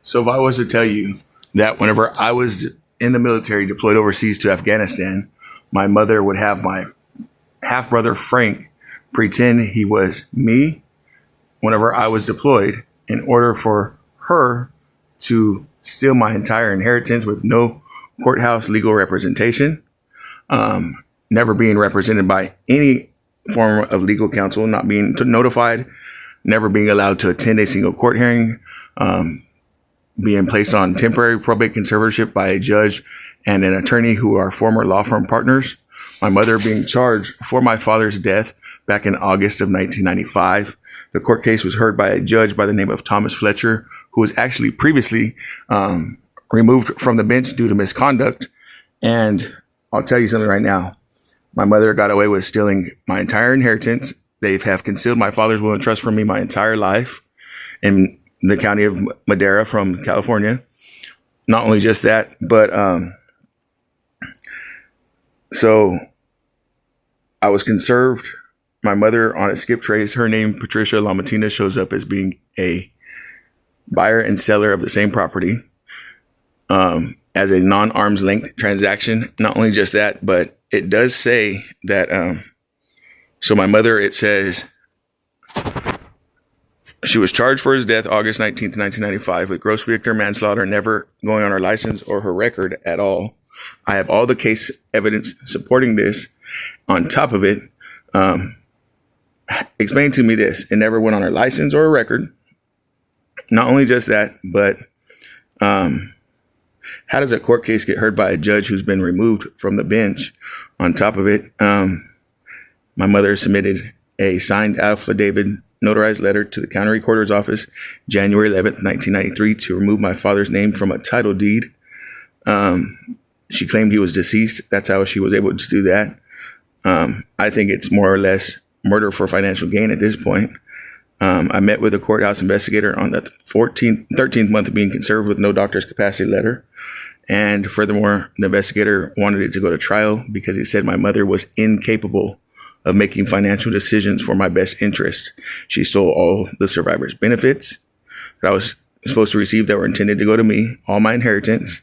So if I was to tell you that whenever I was in the military deployed overseas to Afghanistan, my mother would have my half brother Frank pretend he was me whenever I was deployed in order for her to steal my entire inheritance with no courthouse legal representation, never being represented by any form of legal counsel, not being notified, never being allowed to attend a single court hearing, being placed on temporary probate conservatorship by a judge and an attorney who are former law firm partners. My mother being charged for my father's death back in August of 1995. The court case was heard by a judge by the name of Thomas Fletcher, who was actually previously removed from the bench due to misconduct. And I'll tell you something right now. My mother got away with stealing my entire inheritance. They have concealed my father's will and trust from me my entire life in the county of Madera from California. Not only just that, but so I was conserved. My mother on a skip trace, her name, Patricia Lamatina, shows up as being a buyer and seller of the same property as a non-arm's length transaction. Not only just that, but it does say that, so my mother, it says, she was charged for his death August 19th, 1995 with gross vehicular manslaughter, never going on her license or her record at all. I have all the case evidence supporting this. On top of it, explain to me this. It never went on her license or her record. Not only just that, but how does a court case get heard by a judge who's been removed from the bench? On top of it, my mother submitted a signed affidavit, notarized letter to the county recorder's office, January 11th, 1993, to remove my father's name from a title deed. She claimed he was deceased. That's how she was able to do that. I think it's more or less murder for financial gain at this point. I met with a courthouse investigator on the 13th month of being conserved with no doctor's capacity letter. And furthermore, the investigator wanted it to go to trial because he said my mother was incapable of making financial decisions for my best interest. She stole all the survivor's benefits that I was supposed to receive that were intended to go to me, all my inheritance.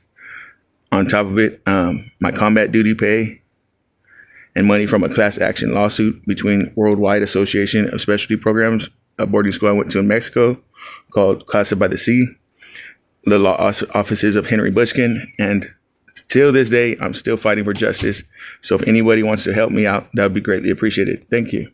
On top of it, my combat duty pay and money from a class action lawsuit between Worldwide Association of Specialty Programs, a boarding school I went to in Mexico called Casa by the Sea, the law offices of Henry Bushkin, and till this day, I'm still fighting for justice. So if anybody wants to help me out, that would be greatly appreciated. Thank you.